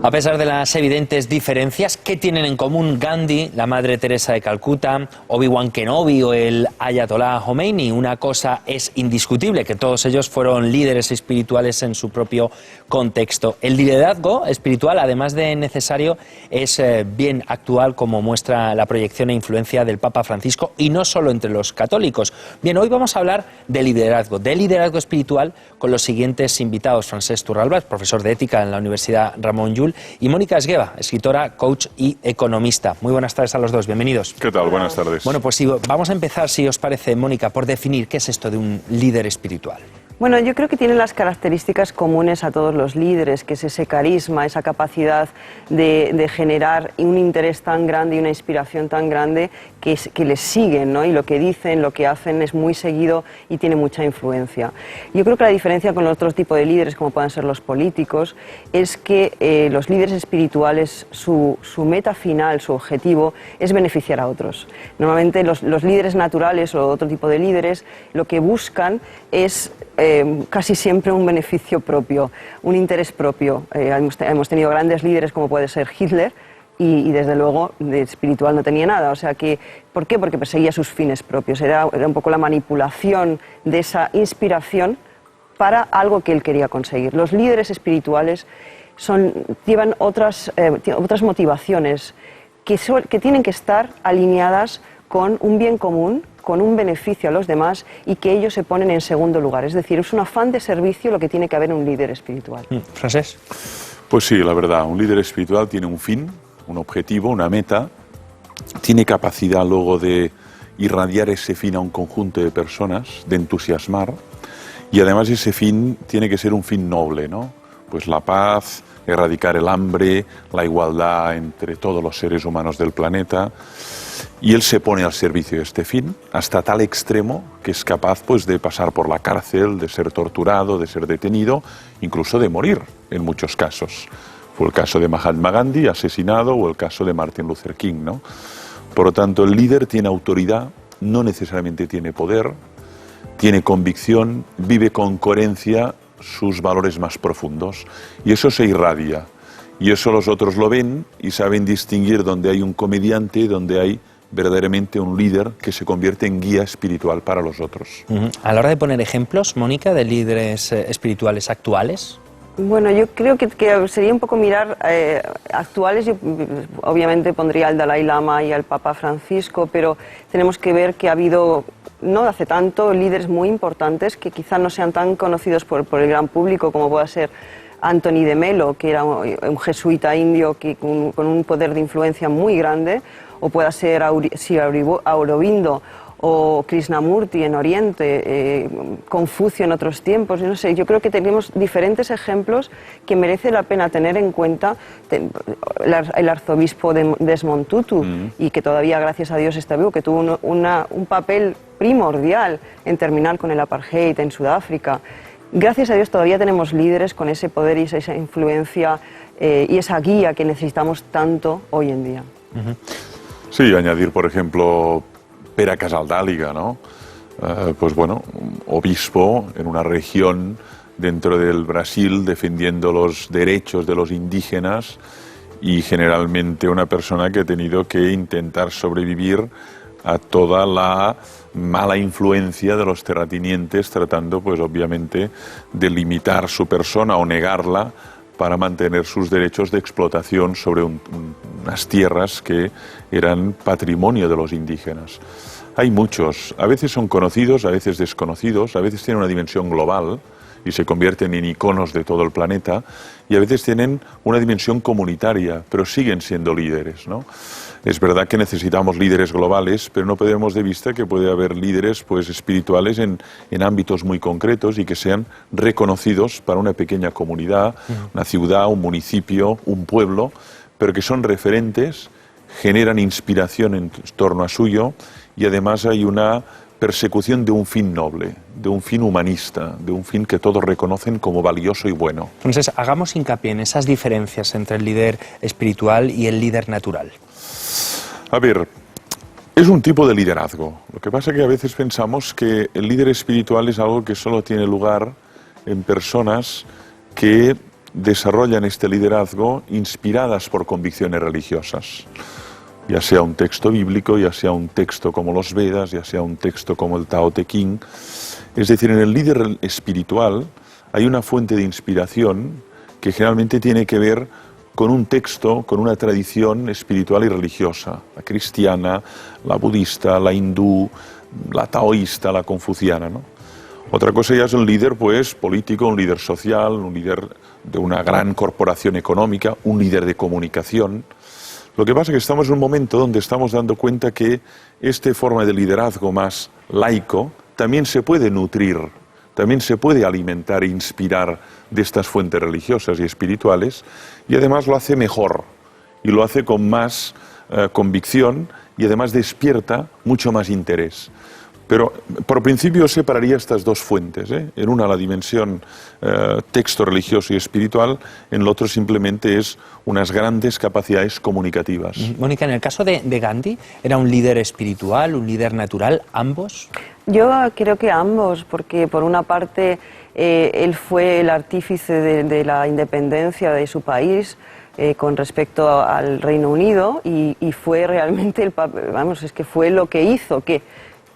A pesar de las evidentes diferencias, ¿qué tienen en común Gandhi, la Madre Teresa de Calcuta, Obi-Wan Kenobi o el Ayatollah Khomeini? Una cosa es indiscutible, que todos ellos fueron líderes espirituales en su propio contexto. El liderazgo espiritual, además de necesario, es bien actual, como muestra la proyección e influencia del Papa Francisco, y no solo entre los católicos. Bien, hoy vamos a hablar de liderazgo espiritual, con los siguientes invitados: Francesc Torralba, profesor de ética en la Universidad Ramon Llull, y Mónica Esgueva, escritora, coach y economista. Muy buenas tardes a los dos, bienvenidos. ¿Qué tal? Buenas tardes. Bueno, pues sí, vamos a empezar, si os parece, Mónica, por definir qué es esto de un líder espiritual. Bueno, yo creo que tiene las características comunes a todos los líderes, que es ese carisma, esa capacidad de generar un interés tan grande y una inspiración tan grande que les siguen, ¿no? Y lo que dicen, lo que hacen es muy seguido y tiene mucha influencia. Yo creo que la diferencia con otro tipo de líderes, como pueden ser los políticos, es que los líderes espirituales, su meta final, su objetivo, es beneficiar a otros. Normalmente los líderes naturales o otro tipo de líderes lo que buscan es casi siempre un beneficio propio, un interés propio. Hemos tenido grandes líderes como puede ser Hitler y desde luego de espiritual no tenía nada. O sea que, ¿por qué? Porque perseguía sus fines propios. Era un poco la manipulación de esa inspiración para algo que él quería conseguir. Los líderes espirituales llevan otras motivaciones que tienen que estar alineadas con un bien común, con un beneficio a los demás, y que ellos se ponen en segundo lugar. Es decir, es un afán de servicio lo que tiene que haber en un líder espiritual. Francesc. Pues sí, la verdad, un líder espiritual tiene un fin, un objetivo, una meta, tiene capacidad luego de irradiar ese fin a un conjunto de personas, de entusiasmar, y además ese fin tiene que ser un fin noble, ¿no? Pues la paz, erradicar el hambre, la igualdad entre todos los seres humanos del planeta. Y él se pone al servicio de este fin hasta tal extremo que es capaz, pues, de pasar por la cárcel, de ser torturado, de ser detenido, incluso de morir en muchos casos. Fue el caso de Mahatma Gandhi, asesinado, o el caso de Martin Luther King, ¿no? Por lo tanto, el líder tiene autoridad, no necesariamente tiene poder, tiene convicción, vive con coherencia sus valores más profundos, y eso se irradia. Y eso los otros lo ven y saben distinguir donde hay un comediante, donde hay verdaderamente un líder que se convierte en guía espiritual para los otros. A la hora de poner ejemplos, Mónica, de líderes espirituales actuales. Bueno, yo creo que sería un poco mirar actuales. Yo obviamente pondría al Dalai Lama y al Papa Francisco, pero tenemos que ver que ha habido, no hace tanto, líderes muy importantes que quizá no sean tan conocidos por el gran público, como pueda ser Anthony de Melo, que era un jesuita indio con un poder de influencia muy grande, o pueda ser Aurobindo o Krishnamurti en Oriente, Confucio en otros tiempos. No sé, yo creo que tenemos diferentes ejemplos que merece la pena tener en cuenta. El arzobispo de Desmond Tutu, y que todavía, gracias a Dios, está vivo, que tuvo un papel primordial en terminar con el apartheid en Sudáfrica. Gracias a Dios todavía tenemos líderes con ese poder y esa influencia y esa guía que necesitamos tanto hoy en día. Sí, añadir, por ejemplo, Pere Casaldàliga, ¿no? Pues bueno, obispo en una región dentro del Brasil defendiendo los derechos de los indígenas, y generalmente una persona que ha tenido que intentar sobrevivir a toda la mala influencia de los terratenientes, tratando, pues obviamente, de limitar su persona o negarla para mantener sus derechos de explotación sobre unas tierras que eran patrimonio de los indígenas. Hay muchos, a veces son conocidos, a veces desconocidos, a veces tienen una dimensión global y se convierten en iconos de todo el planeta, y a veces tienen una dimensión comunitaria, pero siguen siendo líderes, ¿no? Es verdad que necesitamos líderes globales, pero no perdemos de vista que puede haber líderes, pues, espirituales en ámbitos muy concretos y que sean reconocidos para una pequeña comunidad, una ciudad, un municipio, un pueblo, pero que son referentes, generan inspiración en torno a suyo, y además hay una persecución de un fin noble, de un fin humanista, de un fin que todos reconocen como valioso y bueno. Entonces, hagamos hincapié en esas diferencias entre el líder espiritual y el líder natural. A ver, es un tipo de liderazgo. Lo que pasa es que a veces pensamos que el líder espiritual es algo que solo tiene lugar en personas que desarrollan este liderazgo inspiradas por convicciones religiosas, ya sea un texto bíblico, ya sea un texto como los Vedas, ya sea un texto como el Tao Te Ching. Es decir, en el líder espiritual hay una fuente de inspiración que generalmente tiene que ver con un texto, con una tradición espiritual y religiosa, la cristiana, la budista, la hindú, la taoísta, la confuciana, ¿no? Otra cosa ya es un líder pues político, un líder social, un líder de una gran corporación económica, un líder de comunicación. Lo que pasa es que estamos en un momento donde estamos dando cuenta que esta forma de liderazgo más laico también se puede nutrir, también se puede alimentar e inspirar de estas fuentes religiosas y espirituales, y además lo hace mejor y lo hace con más convicción y además despierta mucho más interés. Pero por principio separaría estas dos fuentes, ¿eh? En una la dimensión texto religioso y espiritual, en el otro simplemente es unas grandes capacidades comunicativas. Mónica, en el caso de Gandhi, ¿era un líder espiritual, un líder natural, ambos? Yo creo que ambos, porque por una parte él fue el artífice de la independencia de su país con respecto al Reino Unido y fue realmente es que fue lo que hizo que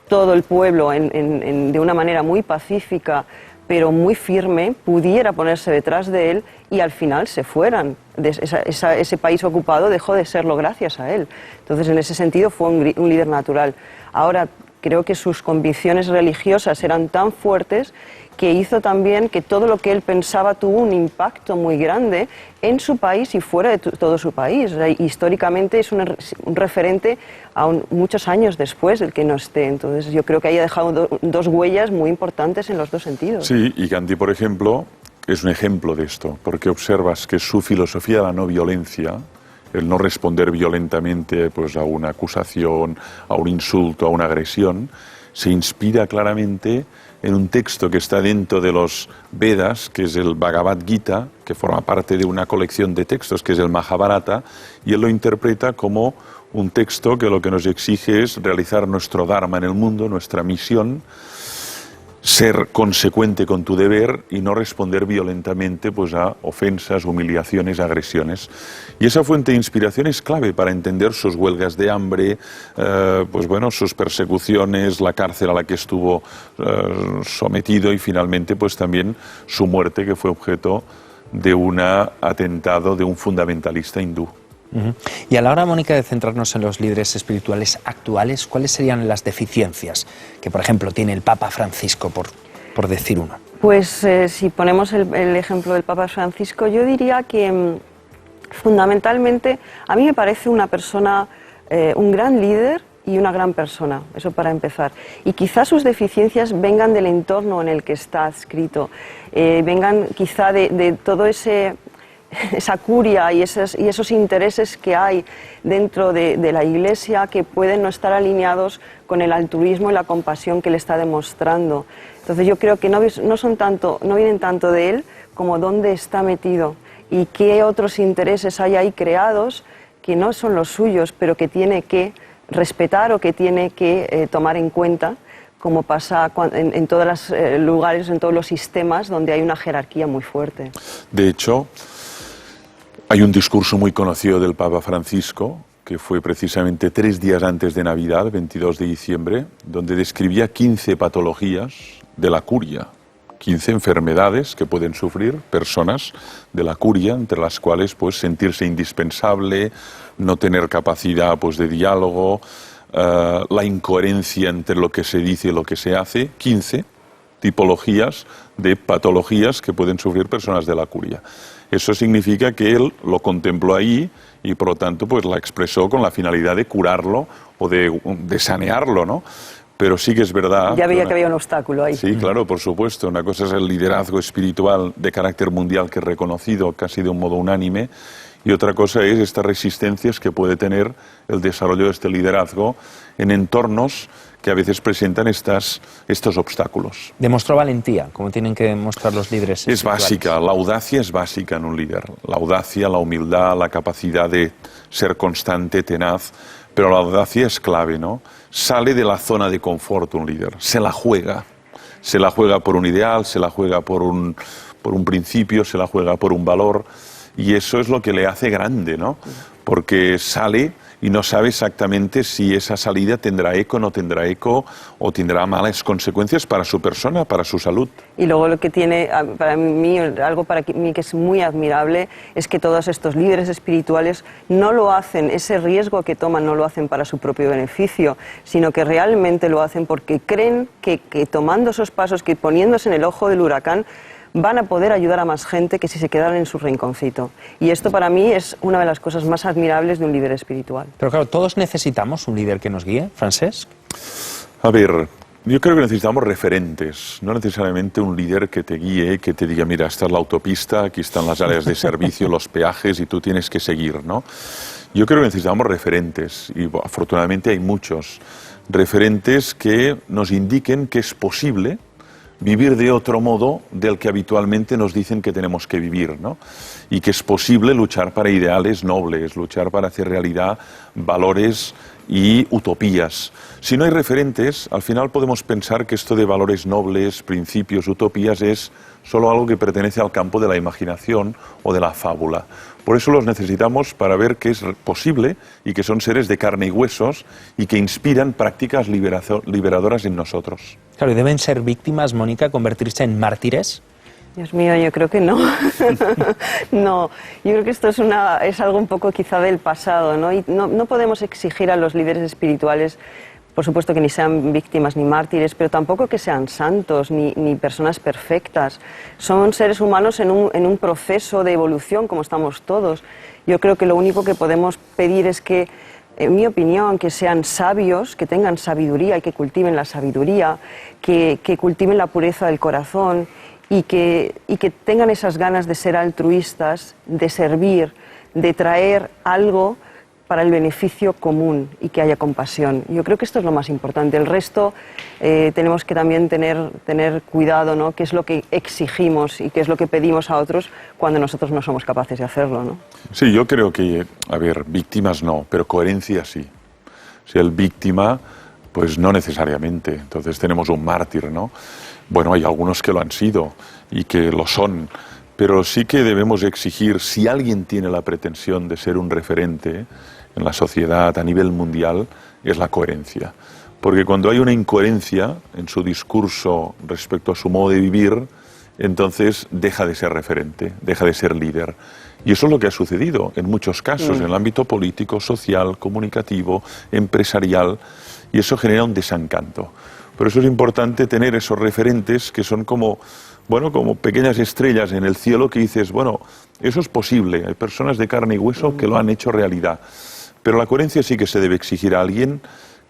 todo el pueblo de una manera muy pacífica pero muy firme pudiera ponerse detrás de él y al final se fueran. Ese país ocupado dejó de serlo gracias a él. Entonces en ese sentido fue un líder natural. Ahora creo que sus convicciones religiosas eran tan fuertes que hizo también que todo lo que él pensaba tuvo un impacto muy grande en su país y fuera de todo su país. O sea, históricamente es un referente muchos años después del que no esté. Entonces yo creo que haya dejado dos huellas muy importantes en los dos sentidos. Sí, y Gandhi, por ejemplo, es un ejemplo de esto, porque observas que su filosofía de la no violencia, el no responder violentamente pues, a una acusación, a un insulto, a una agresión, se inspira claramente en un texto que está dentro de los Vedas, que es el Bhagavad Gita, que forma parte de una colección de textos, que es el Mahabharata, y él lo interpreta como un texto que lo que nos exige es realizar nuestro dharma en el mundo, nuestra misión, ser consecuente con tu deber y no responder violentamente pues, a ofensas, humillaciones, agresiones. Y esa fuente de inspiración es clave para entender sus huelgas de hambre, pues bueno, sus persecuciones, la cárcel a la que estuvo sometido y finalmente pues también su muerte, que fue objeto de un atentado de un fundamentalista hindú. Y a la hora, Mónica, de centrarnos en los líderes espirituales actuales, ¿cuáles serían las deficiencias que, por ejemplo, tiene el Papa Francisco, por decir uno? Pues si ponemos el ejemplo del Papa Francisco, yo diría que fundamentalmente a mí me parece una persona, un gran líder y una gran persona, eso para empezar. Y quizás sus deficiencias vengan del entorno en el que está adscrito, vengan quizá de todo esa curia y esos intereses que hay dentro de la Iglesia que pueden no estar alineados con el altruismo y la compasión que él está demostrando. Entonces yo creo que no vienen tanto de él como dónde está metido y qué otros intereses hay ahí creados que no son los suyos, pero que tiene que respetar o que tiene que tomar en cuenta, como pasa en todos los lugares, en todos los sistemas donde hay una jerarquía muy fuerte. De hecho, hay un discurso muy conocido del Papa Francisco, que fue precisamente 3 días antes de Navidad, 22 de diciembre, donde describía 15 patologías de la curia, 15 enfermedades que pueden sufrir personas de la curia, entre las cuales pues, sentirse indispensable, no tener capacidad pues, de diálogo, la incoherencia entre lo que se dice y lo que se hace, 15 tipologías de patologías que pueden sufrir personas de la curia. Eso significa que él lo contempló ahí y por lo tanto pues la expresó con la finalidad de curarlo o de sanearlo, ¿no? Pero sí que es verdad... Ya veía que había un obstáculo ahí. Sí, claro, por supuesto. Una cosa es el liderazgo espiritual de carácter mundial que es reconocido casi de un modo unánime y otra cosa es estas resistencias que puede tener el desarrollo de este liderazgo en entornos que a veces presentan estos obstáculos. Demostró valentía, como tienen que demostrar los líderes Es espirituales. básica, la audacia es básica en un líder. La audacia, la humildad, la capacidad de ser constante, tenaz, pero la audacia es clave, ¿no? Sale de la zona de confort un líder, se la juega por un ideal, se la juega por por un principio, se la juega por un valor, y eso es lo que le hace grande, ¿no? Porque sale y no sabe exactamente si esa salida tendrá eco, no tendrá eco, o tendrá malas consecuencias para su persona, para su salud. Y luego lo que tiene, para mí, algo para mí que es muy admirable, es que todos estos líderes espirituales no lo hacen, ese riesgo que toman no lo hacen para su propio beneficio, sino que realmente lo hacen porque creen que tomando esos pasos, que poniéndose en el ojo del huracán, van a poder ayudar a más gente que si se quedaran en su rinconcito. Y esto para mí es una de las cosas más admirables de un líder espiritual. Pero claro, ¿todos necesitamos un líder que nos guíe, Francesc? A ver, yo creo que necesitamos referentes, no necesariamente un líder que te guíe, que te diga, mira, esta es la autopista, aquí están las áreas de servicio, los peajes y tú tienes que seguir, ¿no? Yo creo que necesitamos referentes y afortunadamente hay muchos referentes que nos indiquen que es posible vivir de otro modo del que habitualmente nos dicen que tenemos que vivir, ¿no? Y que es posible luchar para ideales nobles, luchar para hacer realidad valores y utopías. Si no hay referentes, al final podemos pensar que esto de valores nobles, principios, utopías es solo algo que pertenece al campo de la imaginación o de la fábula. Por eso los necesitamos para ver que es posible y que son seres de carne y huesos y que inspiran prácticas liberadoras en nosotros. Claro, ¿y deben ser víctimas, Mónica, convertirse en mártires? Dios mío, yo creo que no. No, yo creo que esto es algo un poco quizá del pasado, ¿no? Y no podemos exigir a los líderes espirituales, por supuesto, que ni sean víctimas ni mártires, pero tampoco que sean santos ni personas perfectas. Son seres humanos en un proceso de evolución, como estamos todos. Yo creo que lo único que podemos pedir es que, en mi opinión, que sean sabios, que tengan sabiduría y que cultiven la sabiduría, que cultiven la pureza del corazón y que tengan esas ganas de ser altruistas, de servir, de traer algo para el beneficio común y que haya compasión. Yo creo que esto es lo más importante. El resto tenemos que también tener cuidado, ¿no? Qué es lo que exigimos y qué es lo que pedimos a otros cuando nosotros no somos capaces de hacerlo, ¿no? Sí, yo creo que, a ver, víctimas no, pero coherencia sí. Si el víctima, pues no necesariamente. Entonces tenemos un mártir, ¿no? Bueno, hay algunos que lo han sido y que lo son, pero sí que debemos exigir, si alguien tiene la pretensión de ser un referente en la sociedad a nivel mundial, es la coherencia. Porque cuando hay una incoherencia en su discurso respecto a su modo de vivir, entonces deja de ser referente, deja de ser líder. Y eso es lo que ha sucedido en muchos casos, en el ámbito político, social, comunicativo, empresarial, y eso genera un desencanto. Por eso es importante tener esos referentes que son como pequeñas estrellas en el cielo que dices, bueno, eso es posible, hay personas de carne y hueso que lo han hecho realidad. Pero la coherencia sí que se debe exigir a alguien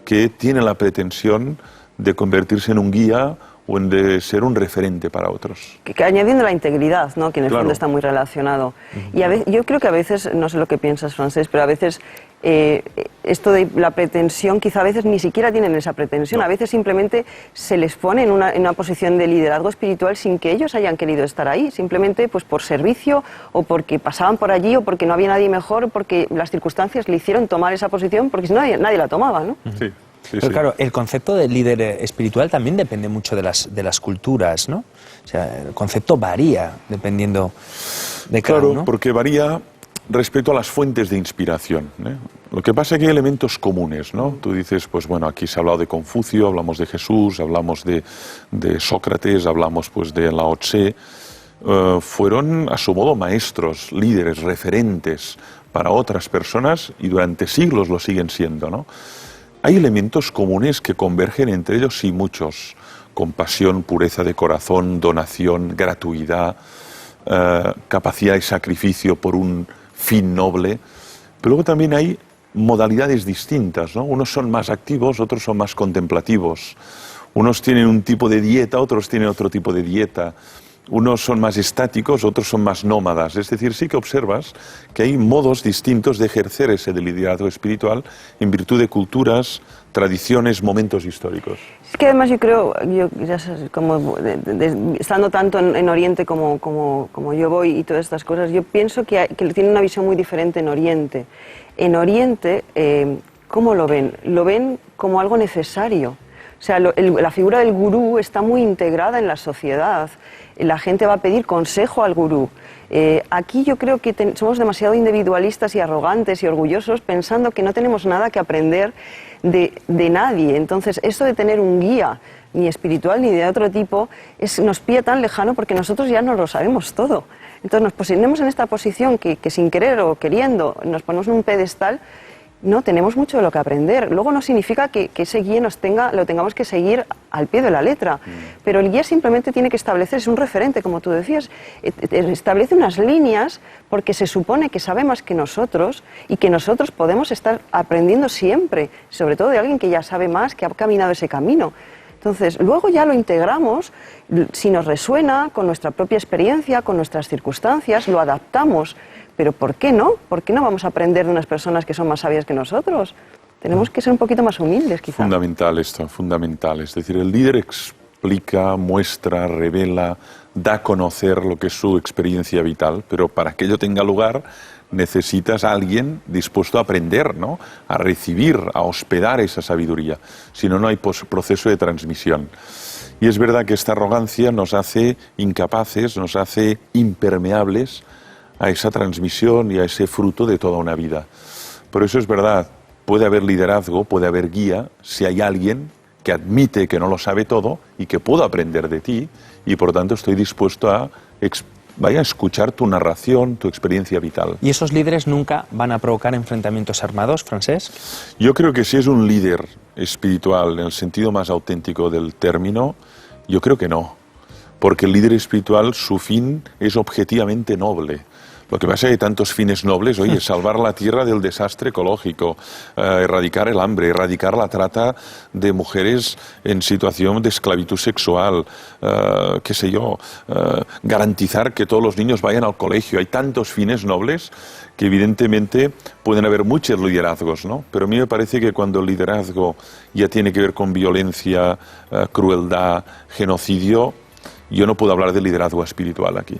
que tiene la pretensión de convertirse en un guía o en de ser un referente para otros. Que añadiendo la integridad, ¿no? Que en el Claro. fondo está muy relacionado. Y yo creo que a veces, no sé lo que piensas, Francesc, pero a veces esto de la pretensión, quizá a veces ni siquiera tienen esa pretensión. No. A veces simplemente se les pone en una posición de liderazgo espiritual sin que ellos hayan querido estar ahí, simplemente pues por servicio o porque pasaban por allí o porque no había nadie mejor o porque las circunstancias le hicieron tomar esa posición porque si no nadie la tomaba, ¿no? Sí. Sí, Pero sí. claro, el concepto de líder espiritual también depende mucho de las culturas, ¿no? O sea, el concepto varía dependiendo de cada Claro, uno. porque varía respecto a las fuentes de inspiración, ¿eh? Lo que pasa es que hay elementos comunes, ¿no? Tú dices, pues bueno, aquí se ha hablado de Confucio, hablamos de Jesús, hablamos de Sócrates, hablamos pues de Lao Tse. Fueron a su modo maestros, líderes, referentes para otras personas y durante siglos lo siguen siendo, ¿no? Hay elementos comunes que convergen entre ellos, sí, muchos. Compasión, pureza de corazón, donación, gratuidad, capacidad de sacrificio por un fin noble. Pero luego también hay modalidades distintas, ¿no? Unos son más activos, otros son más contemplativos. Unos tienen un tipo de dieta, otros tienen otro tipo de dieta. Unos son más estáticos, otros son más nómadas. Es decir, sí que observas que hay modos distintos de ejercer ese liderazgo espiritual en virtud de culturas, tradiciones, momentos históricos. Es que además yo creo, ya sabes, como estando tanto en Oriente como yo voy y todas estas cosas, yo pienso que tienen una visión muy diferente en Oriente. En Oriente, ¿cómo lo ven? Lo ven como algo necesario. O O sea, la figura del gurú está muy integrada en la sociedad. La gente va a pedir consejo al gurú. Aquí yo creo que somos demasiado individualistas y arrogantes y orgullosos pensando que no tenemos nada que aprender de nadie. Entonces, esto de tener un guía, ni espiritual ni de otro tipo, nos pilla tan lejano porque nosotros ya no lo sabemos todo. Entonces nos posicionamos en esta posición que sin querer o queriendo nos ponemos en un pedestal. No, tenemos mucho de lo que aprender. Luego no significa que ese guía lo tengamos que seguir al pie de la letra, pero el guía simplemente tiene que establecer, es un referente, como tú decías, establece unas líneas porque se supone que sabe más que nosotros y que nosotros podemos estar aprendiendo siempre, sobre todo de alguien que ya sabe más, que ha caminado ese camino. Entonces, luego ya lo integramos, si nos resuena con nuestra propia experiencia, con nuestras circunstancias, lo adaptamos. Pero ¿por qué no? ¿Por qué no vamos a aprender de unas personas que son más sabias que nosotros? Tenemos que ser un poquito más humildes, quizá. Fundamental esto, fundamental. Es decir, el líder explica, muestra, revela, da a conocer lo que es su experiencia vital, pero para que ello tenga lugar necesitas a alguien dispuesto a aprender, ¿no? A recibir, a hospedar esa sabiduría. Si no, no hay proceso de transmisión. Y es verdad que esta arrogancia nos hace incapaces, nos hace impermeables a esa transmisión y a ese fruto de toda una vida. Por eso es verdad, puede haber liderazgo, puede haber guía, si hay alguien que admite que no lo sabe todo y que puedo aprender de ti, y por tanto estoy dispuesto a escuchar tu narración, tu experiencia vital. ¿Y esos líderes nunca van a provocar enfrentamientos armados, Francesc? Yo creo que si es un líder espiritual en el sentido más auténtico del término, yo creo que no. Porque el líder espiritual, su fin es objetivamente noble. Lo que pasa es que hay tantos fines nobles, oye, salvar la tierra del desastre ecológico, erradicar el hambre, erradicar la trata de mujeres en situación de esclavitud sexual, qué sé yo, garantizar que todos los niños vayan al colegio. Hay tantos fines nobles que evidentemente pueden haber muchos liderazgos, ¿no? Pero a mí me parece que cuando el liderazgo ya tiene que ver con violencia, crueldad, genocidio, yo no puedo hablar de liderazgo espiritual aquí.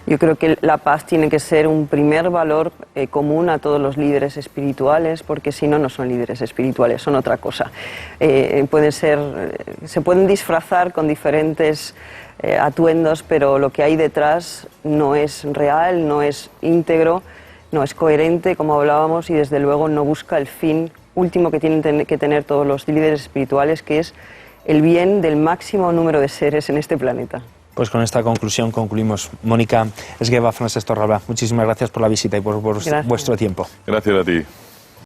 Yo creo que la paz tiene que ser un primer valor común a todos los líderes espirituales, porque si no, no son líderes espirituales, son otra cosa. Se pueden disfrazar con diferentes atuendos, pero lo que hay detrás no es real, no es íntegro, no es coherente, como hablábamos, y desde luego no busca el fin último que tienen que tener todos los líderes espirituales, que es el bien del máximo número de seres en este planeta. Pues con esta conclusión concluimos. Mónica Esgueva, Francesc Torralba, muchísimas gracias por la visita y por vuestro tiempo. Gracias a ti.